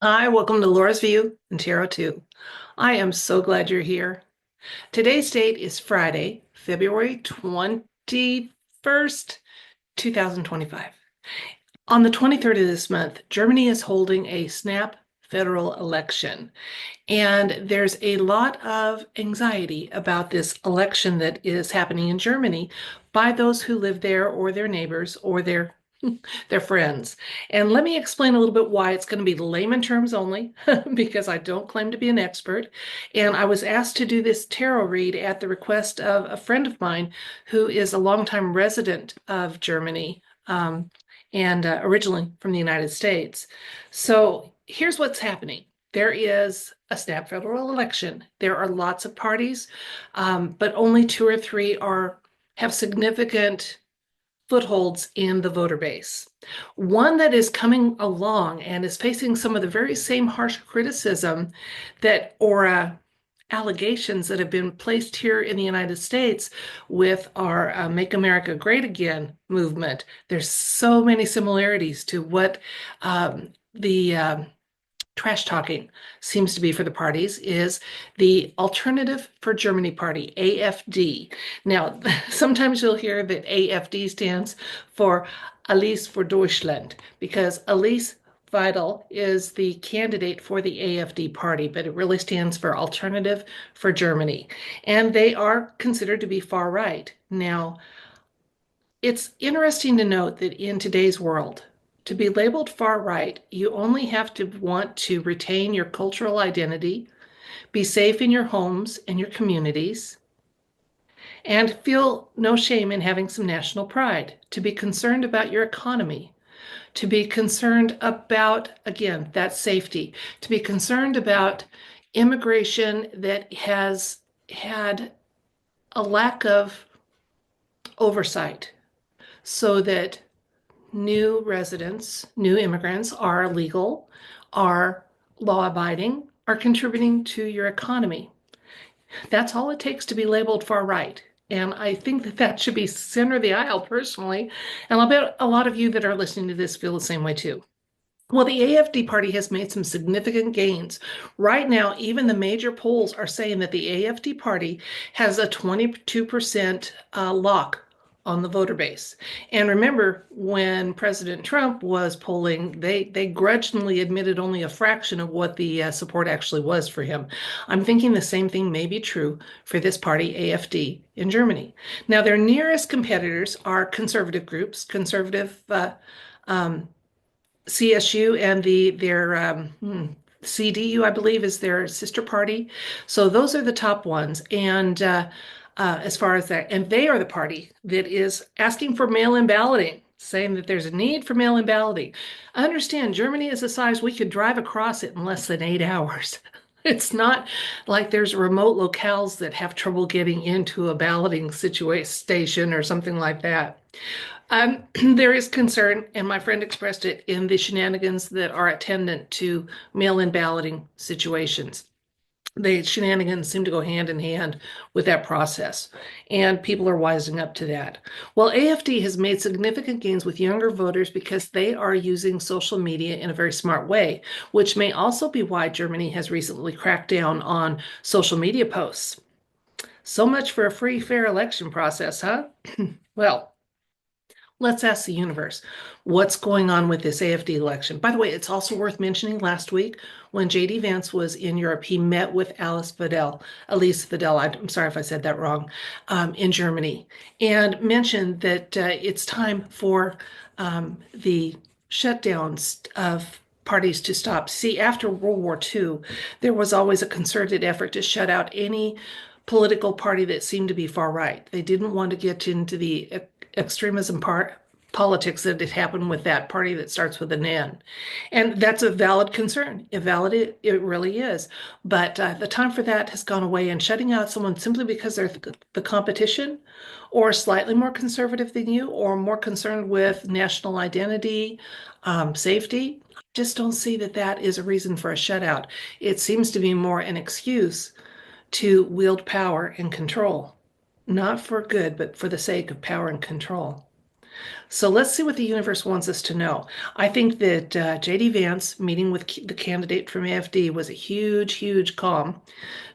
Hi, welcome to Laura's View and Tarot 2. I am so glad you're here. Today's date is Friday, February 21st, 2025. On the 23rd of this month, Germany is holding a snap federal election. And there's a lot of anxiety about this election that is happening in Germany by those who live there or their neighbors or their friends. And let me explain a little bit why it's going to be layman terms only, because I don't claim to be an expert. And I was asked to do this tarot read at the request of a friend of mine who is a longtime resident of Germany, and originally from the United States. So here's what's happening. There is a snap federal election. There are lots of parties, but only two or three have significant footholds in the voter base. One that is coming along and is facing some of the very same harsh criticism that or allegations that have been placed here in the United States with our Make America Great Again movement. There's so many similarities to what the trash talking seems to be for the parties is the Alternative for Germany Party, AFD. Now, sometimes you'll hear that AFD stands for Alice for Deutschland because Alice Weidel is the candidate for the AFD party, but it really stands for Alternative for Germany. And they are considered to be far right. Now, it's interesting to note that in today's world, to be labeled far right, you only have to want to retain your cultural identity, be safe in your homes and your communities, and feel no shame in having some national pride, to be concerned about your economy, to be concerned about, again, that safety, to be concerned about immigration that has had a lack of oversight so that new residents, new immigrants are legal, are law abiding, are contributing to your economy. That's all it takes to be labeled far right. And I think that that should be center of the aisle personally. And I'll bet a lot of you that are listening to this feel the same way too. Well, the AFD party has made some significant gains. Right now, even the major polls are saying that the AFD party has a 22% lock on the voter base. And remember, when President Trump was polling, they grudgingly admitted only a fraction of what the support actually was for him. I'm thinking the same thing may be true for this party, AFD, in Germany. Now, their nearest competitors are conservative groups, conservative um, CSU and their CDU, I believe, is their sister party. So those are the top ones. And as far as that, and they are the party that is asking for mail-in balloting, saying that there's a need for mail-in balloting. I understand Germany is a size we could drive across it in less than 8 hours. It's not like there's remote locales that have trouble getting into a balloting station or something like that. There is concern, and my friend expressed it in the shenanigans that are attendant to mail-in balloting situations. The shenanigans seem to go hand in hand with that process, and people are wising up to that. Well, AFD has made significant gains with younger voters because they are using social media in a very smart way, which may also be why Germany has recently cracked down on social media posts. So much for a free, fair election process, huh? Well, let's ask the universe what's going on with this AFD election. By the way, it's also worth mentioning last week when J.D. Vance was in Europe, he met with Alice Vidal, I'm sorry if I said that wrong, in Germany, and mentioned that it's time for the shutdowns of parties to stop. See, after World War II, there was always a concerted effort to shut out any political party that seemed to be far right. They didn't want to get into the extremism politics that had happened with that party that starts with an N. And that's a valid concern. It really is. But the time for that has gone away, and shutting out someone simply because they're the competition or slightly more conservative than you or more concerned with national identity, safety, just don't see that that is a reason for a shutout. It seems to be more an excuse to wield power and control, not for good, but for the sake of power and control. So let's see what the universe wants us to know. I think that J.D. Vance meeting with the candidate from AFD was a huge, huge calm,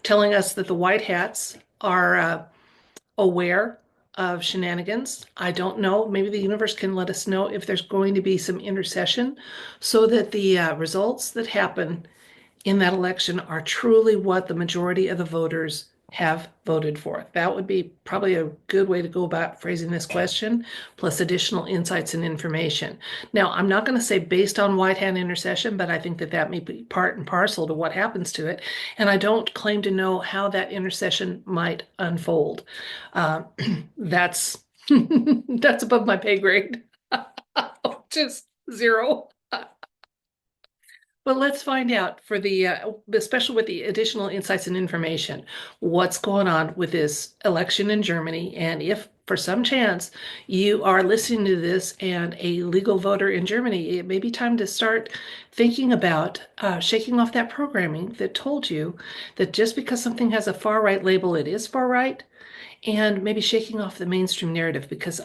telling us that the White Hats are aware of shenanigans. I don't know. Maybe the universe can let us know if there's going to be some intercession so that the results that happen in that election are truly what the majority of the voters have voted for. That would be probably a good way to go about phrasing this question, plus additional insights and information. Now, I'm not going to say based on white hat intercession, but I think that that may be part and parcel to what happens to it. And I don't claim to know how that intercession might unfold. Uh, that's that's above my pay grade. Just zero. But let's find out for especially with the additional insights and information, what's going on with this election in Germany. And if for some chance you are listening to this and a legal voter in Germany, it may be time to start thinking about shaking off that programming that told you that just because something has a far right label, it is far right, and maybe shaking off the mainstream narrative because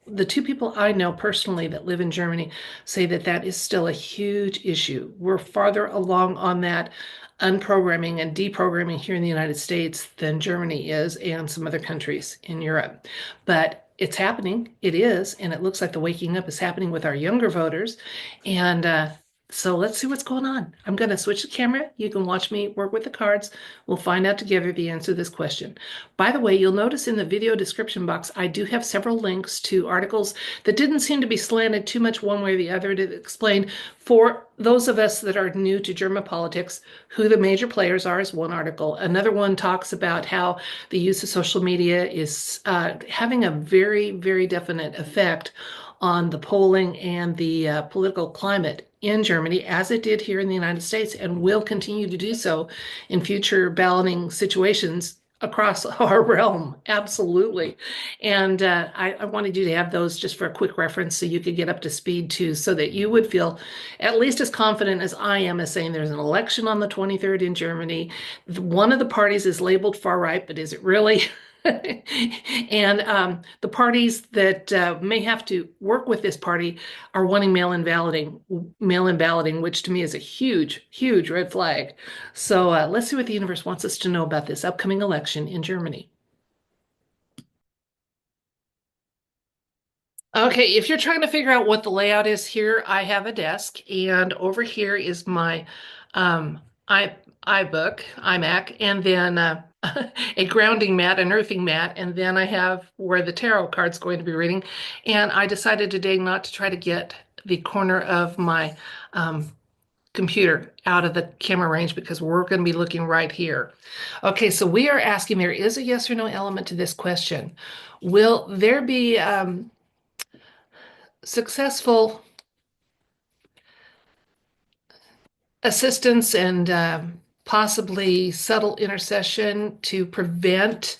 the two people I know personally that live in Germany say that that is still a huge issue. We're farther along on that unprogramming and deprogramming here in the United States than Germany is and some other countries in Europe. But it's happening. It is. And it looks like the waking up is happening with our younger voters. And so let's see what's going on. I'm going to switch the camera. You can watch me work with the cards. We'll find out together the answer to this question. By the way, you'll notice in the video description box, I do have several links to articles that didn't seem to be slanted too much one way or the other to explain for those of us that are new to German politics, who the major players are is one article. Another one talks about how the use of social media is having a very, very definite effect on the polling and the political climate in Germany, as it did here in the United States, and will continue to do so in future balloting situations across our realm. Absolutely. And I wanted you to have those just for a quick reference so you could get up to speed too, so that you would feel at least as confident as I am as saying there's an election on the 23rd in Germany. One of the parties is labeled far right, but is it really? And the parties that may have to work with this party are wanting mail-in balloting, which to me is a huge, huge red flag. So let's see what the universe wants us to know about this upcoming election in Germany. Okay, if you're trying to figure out what the layout is here, I have a desk, and over here is my um, i iMac, and then a grounding mat, an earthing mat, and then I have where the tarot card's going to be reading. And I decided today not to try to get the corner of my computer out of the camera range because we're going to be looking right here. Okay, so we are asking, there is a yes or no element to this question. Will there be successful assistance and possibly subtle intercession to prevent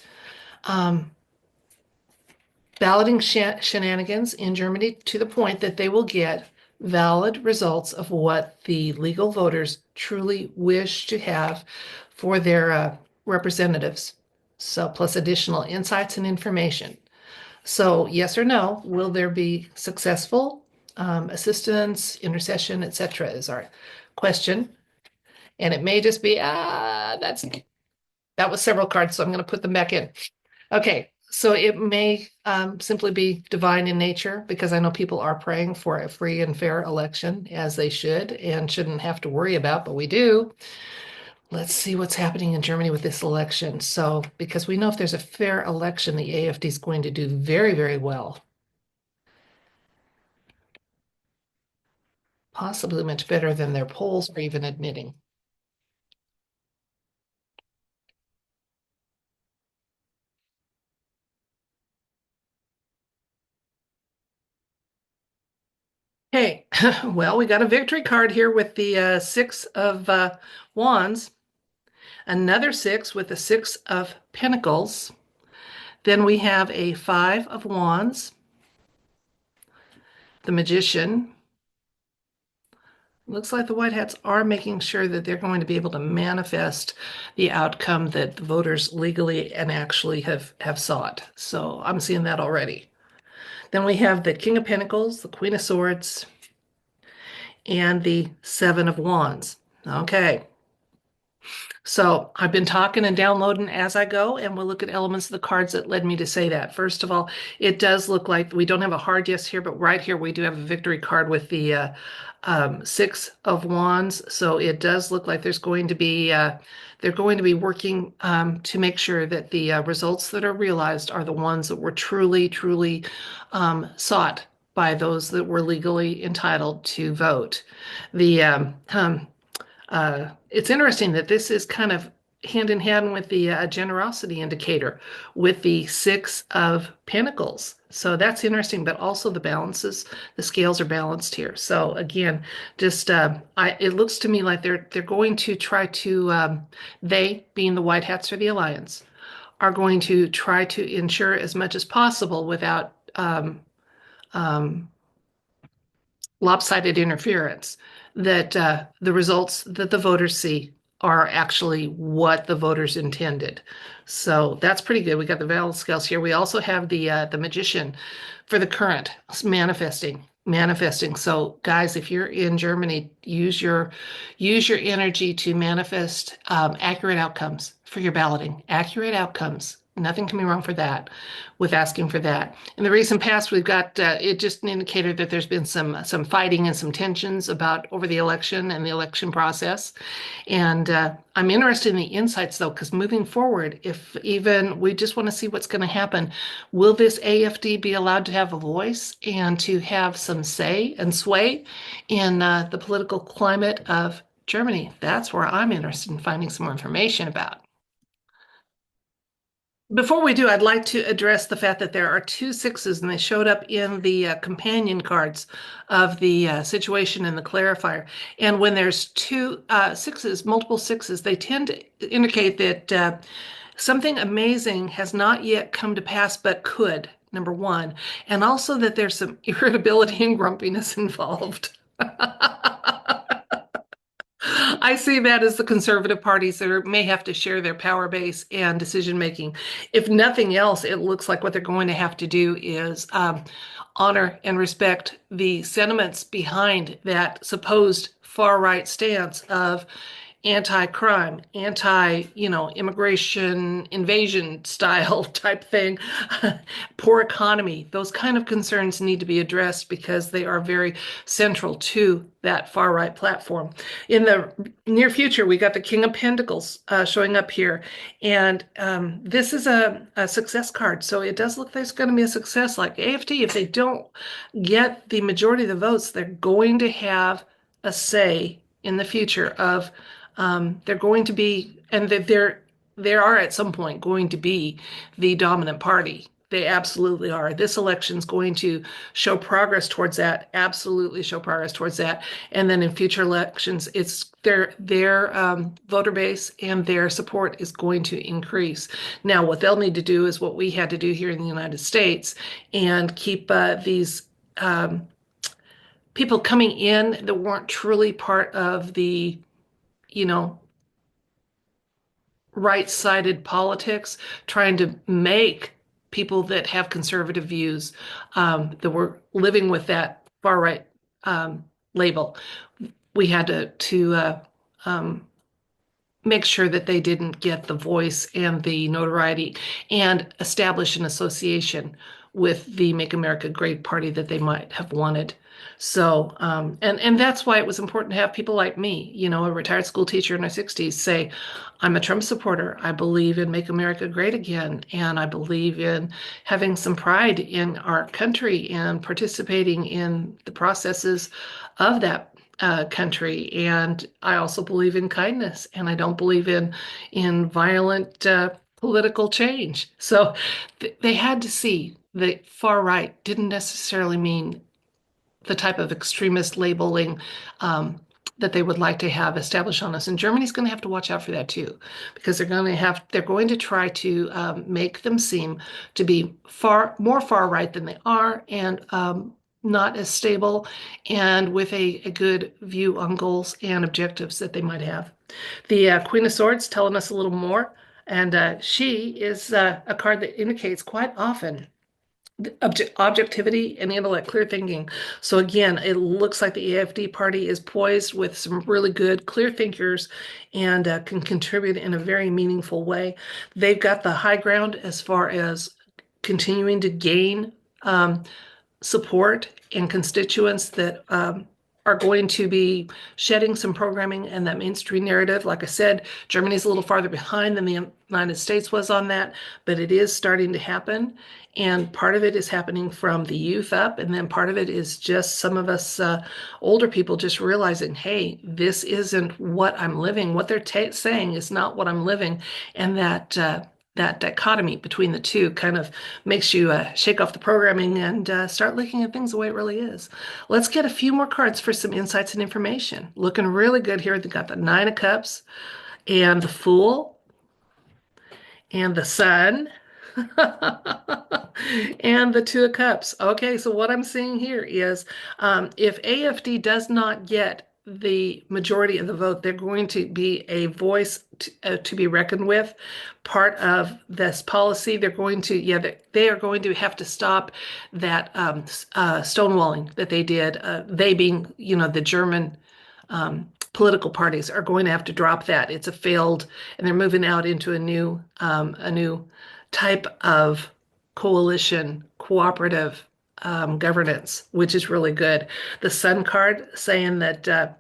um, balloting shenanigans in Germany to the point that they will get valid results of what the legal voters truly wish to have for their representatives. So, plus additional insights and information. So, yes or no, will there be successful assistance, intercession, etc. is our question. And it may just be, that was several cards, so I'm going to put them back in. Okay, so it may simply be divine in nature because I know people are praying for a free and fair election, as they should and shouldn't have to worry about, but we do. Let's see what's happening in Germany with this election. So, because we know if there's a fair election, the AfD is going to do very, very well. Possibly much better than their polls are even admitting. Okay, well, we got a victory card here with the Six of Wands, another six with the Six of Pentacles. Then we have a Five of Wands, the Magician. Looks like the White Hats are making sure that they're going to be able to manifest the outcome that the voters legally and actually have sought. So I'm seeing that already. Then we have the King of Pentacles, the Queen of Swords, and the Seven of Wands. Okay. So I've been talking and downloading as I go, and we'll look at elements of the cards that led me to say that. First of all, it does look like we don't have a hard yes here, but right here we do have a victory card with the Six of Wands. So it does look like there's going to be they're going to be working to make sure that the results that are realized are the ones that were truly, truly sought by those that were legally entitled to vote. The it's interesting that this is kind of hand in hand with the generosity indicator with the Six of Pentacles. So that's interesting, but also the balances, the scales are balanced here. So again, just it looks to me like they're going to try to they, being the white hats for the alliance, are going to try to ensure as much as possible without um, lopsided interference, that the results that the voters see are actually what the voters intended. So that's pretty good. We got the valid scales here. We also have the magician for the current manifesting. So guys, if you're in Germany, use your energy to manifest accurate outcomes for your balloting. Accurate outcomes. Nothing can be wrong for that with asking for that. In the recent past, we've got it just indicated that there's been some fighting and some tensions about over the election and the election process. And I'm interested in the insights though, because moving forward, if even we just want to see what's going to happen, will this AFD be allowed to have a voice and to have some say and sway in the political climate of Germany? That's where I'm interested in finding some more information about. Before we do, I'd like to address the fact that there are two sixes, and they showed up in the companion cards of the situation and the clarifier. And when there's two sixes, multiple sixes, they tend to indicate that something amazing has not yet come to pass, but could, number one, and also that there's some irritability and grumpiness involved. I see that as the conservative parties that may have to share their power base and decision making. If nothing else, it looks like what they're going to have to do is honor and respect the sentiments behind that supposed far right stance of anti-crime, immigration invasion style type thing, poor economy. Those kind of concerns need to be addressed because they are very central to that far right platform. In the near future, we got the King of Pentacles showing up here, and this is a success card. So it does look like it's going to be a success. Like AFD, if they don't get the majority of the votes, they're going to have a say in the future of they're going to be, and that they are at some point going to be the dominant party. They absolutely are. This election's going to show progress towards that, absolutely show progress towards that. And then in future elections, it's their voter base and their support is going to increase. Now, what they'll need to do is what we had to do here in the United States and keep these people coming in that weren't truly part of the you know, right-sided politics, trying to make people that have conservative views that were living with that far right label. We had to make sure that they didn't get the voice and the notoriety and establish an association with the Make America Great Party that they might have wanted. So, and that's why it was important to have people like me, a retired school teacher in my 60s, say, I'm a Trump supporter. I believe in Make America Great Again, and I believe in having some pride in our country and participating in the processes of that country. And I also believe in kindness, and I don't believe in violent political change. So they had to see the far right didn't necessarily mean the type of extremist labeling that they would like to have established on us. And Germany's going to have to watch out for that too, because they're going to try to make them seem to be more far right than they are, and not as stable, and with a good view on goals and objectives that they might have. The Queen of Swords telling us a little more, and she is a card that indicates quite often objectivity and intellect, clear thinking. So again, it looks like the AFD party is poised with some really good, clear thinkers and can contribute in a very meaningful way. They've got the high ground as far as continuing to gain um, support and constituents that are going to be shedding some programming and that mainstream narrative. Like I said, Germany's a little farther behind than the United States was on that, but it is starting to happen. And part of it is happening from the youth up, and then part of it is just some of us older people just realizing, hey, this isn't what I'm living. What they're saying is not what I'm living, and that dichotomy between the two kind of makes you shake off the programming and start looking at things the way it really is. Let's get a few more cards for some insights and information. Looking really good here. They got the Nine of Cups and the Fool and the Sun and the Two of Cups. Okay, so what I'm seeing here is if AFD does not get the majority of the vote, they're going to be a voice to be reckoned with. Part of this policy, they're going to, yeah, they are going to have to stop that stonewalling that they did. They being, the German political parties are going to have to drop that. It's a failed, and they're moving out into a new type of coalition, cooperative governance, which is really good. The Sun card saying that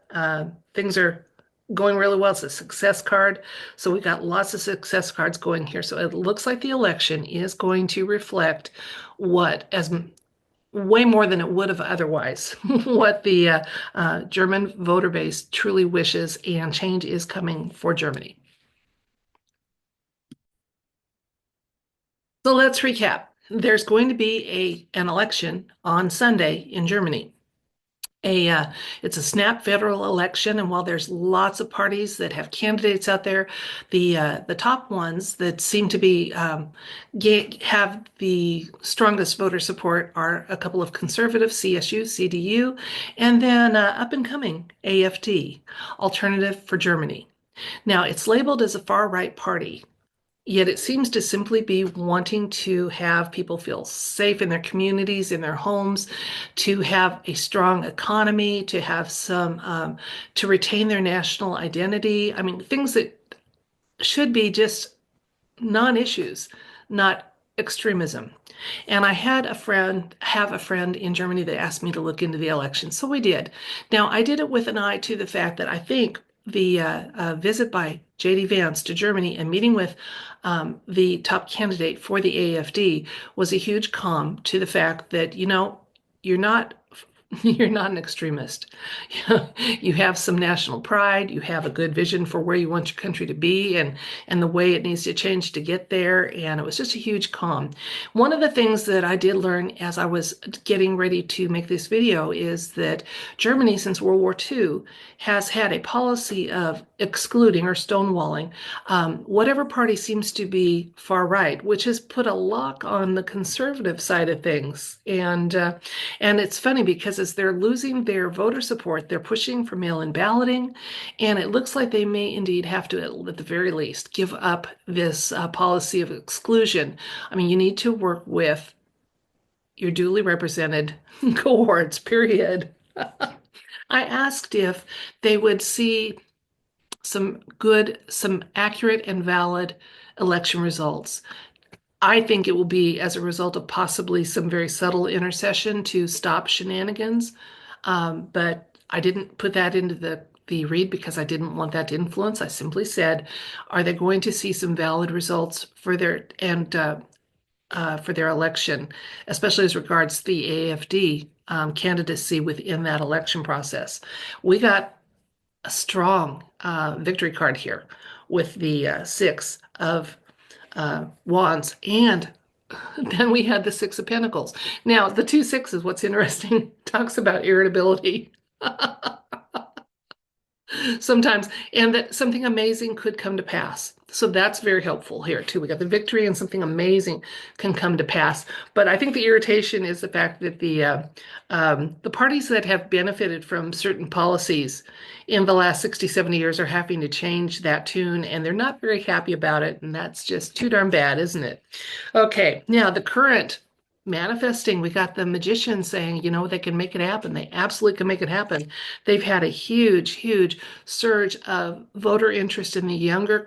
things are going really well. It's a success card. So we got lots of success cards going here. So it looks like the election is going to reflect what, as way more than it would have otherwise, what the German voter base truly wishes, and change is coming for Germany. So let's recap. There's going to be an election on Sunday in Germany. It's a snap federal election, and while there's lots of parties that have candidates out there, the top ones that seem to be have the strongest voter support are a couple of conservative, CSU, CDU, and then up and coming AFD, Alternative for Germany. Now it's labeled as a far right party. Yet it seems to simply be wanting to have people feel safe in their communities, in their homes, to have a strong economy, to have to retain their national identity. I mean, things that should be just non-issues, not extremism. And I have a friend in Germany that asked me to look into the election. So we did. Now, I did it with an eye to the fact that I think the visit by J.D. Vance to Germany and meeting with the top candidate for the AFD was a huge calm to the fact that, you're not you're not an extremist. You have some national pride. You have a good vision for where you want your country to be and the way it needs to change to get there. And it was just a huge calm. One of the things that I did learn as I was getting ready to make this video is that Germany, since World War II, has had a policy of excluding or stonewalling whatever party seems to be far right, which has put a lock on the conservative side of things. And it's funny because as they're losing their voter support, they're pushing for mail-in balloting, and it looks like they may indeed have to, at the very least, give up this policy of exclusion. I mean, you need to work with your duly represented cohorts, period. I asked if they would see some accurate and valid election results. I think it will be as a result of possibly some very subtle intercession to stop shenanigans. But I didn't put that into the read because I didn't want that to influence. I simply said, are they going to see some valid results for for their election, especially as regards the AFD candidacy within that election process? We got a strong victory card here with the Six of Wands, and then we had the Six of Pentacles. Now, the two sixes, what's interesting, talks about irritability sometimes, and that something amazing could come to pass. So that's very helpful here too. We got the victory and something amazing can come to pass. But I think the irritation is the fact that the parties that have benefited from certain policies in the last 60, 70 years are having to change that tune, and they're not very happy about it. And that's just too darn bad, isn't it? Okay, now the current manifesting. We got the magicians saying, they can make it happen. They absolutely can make it happen. They've had a huge, huge surge of voter interest in the younger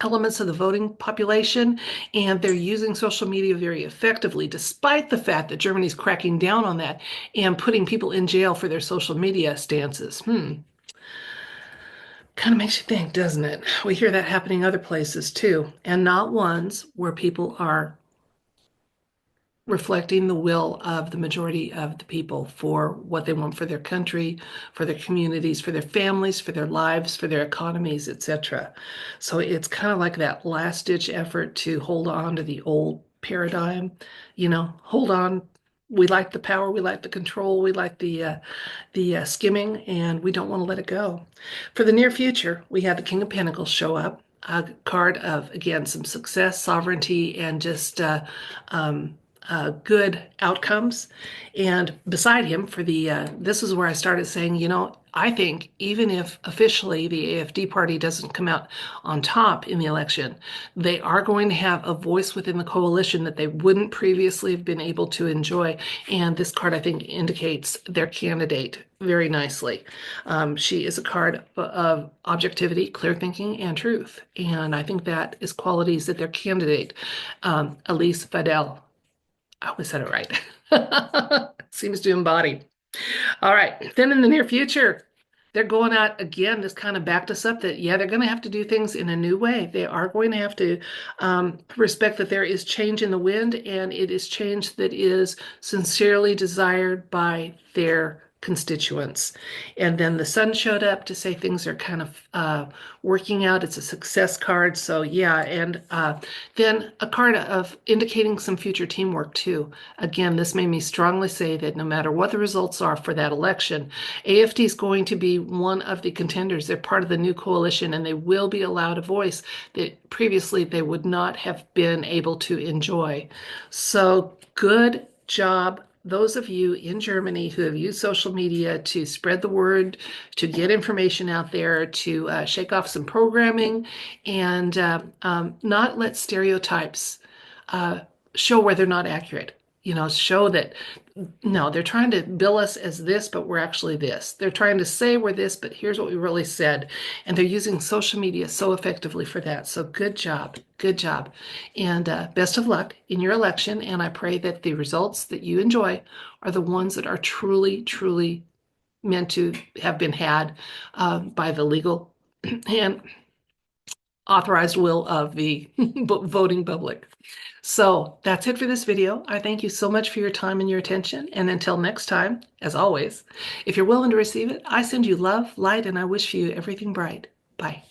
elements of the voting population, and they're using social media very effectively, despite the fact that Germany's cracking down on that and putting people in jail for their social media stances. Kind of makes you think, doesn't it? We hear that happening other places too, and not ones where people are reflecting the will of the majority of the people for what they want for their country, for their communities, for their families, for their lives, for their economies, etc. So it's kind of like that last ditch effort to hold on to the old paradigm, hold on. We like the power, we like the control, we like the skimming, and we don't want to let it go. For the near future, we have the King of Pentacles show up, a card of, again, some success, sovereignty, and just good outcomes. And beside him, this is where I started saying, I think even if officially the AfD party doesn't come out on top in the election, they are going to have a voice within the coalition that they wouldn't previously have been able to enjoy. And this card, I think, indicates their candidate very nicely. She is a card of objectivity, clear thinking, and truth. And I think that is qualities that their candidate, Elise Fidel, I always said it right, seems to embody. All right. Then in the near future, they're going out again. This kind of backed us up that, yeah, they're going to have to do things in a new way. They are going to have to respect that there is change in the wind, and it is change that is sincerely desired by their constituents. And then the sun showed up to say things are kind of working out. It's a success card. So yeah, and then a card of indicating some future teamwork too. Again, this made me strongly say that no matter what the results are for that election, AfD is going to be one of the contenders. They're part of the new coalition, and they will be allowed a voice that previously they would not have been able to enjoy. So good job, those of you in Germany who have used social media to spread the word, to get information out there, to shake off some programming, and not let stereotypes show where they're not accurate. Show that, no, they're trying to bill us as this, but we're actually this. They're trying to say we're this, but here's what we really said. And they're using social media so effectively for that. So good job. Good job. And best of luck in your election. And I pray that the results that you enjoy are the ones that are truly, truly meant to have been had by the legal and authorized will of the voting public. So that's it for this video. I thank you so much for your time and your attention. And until next time, as always, if you're willing to receive it, I send you love, light, and I wish for you everything bright. Bye.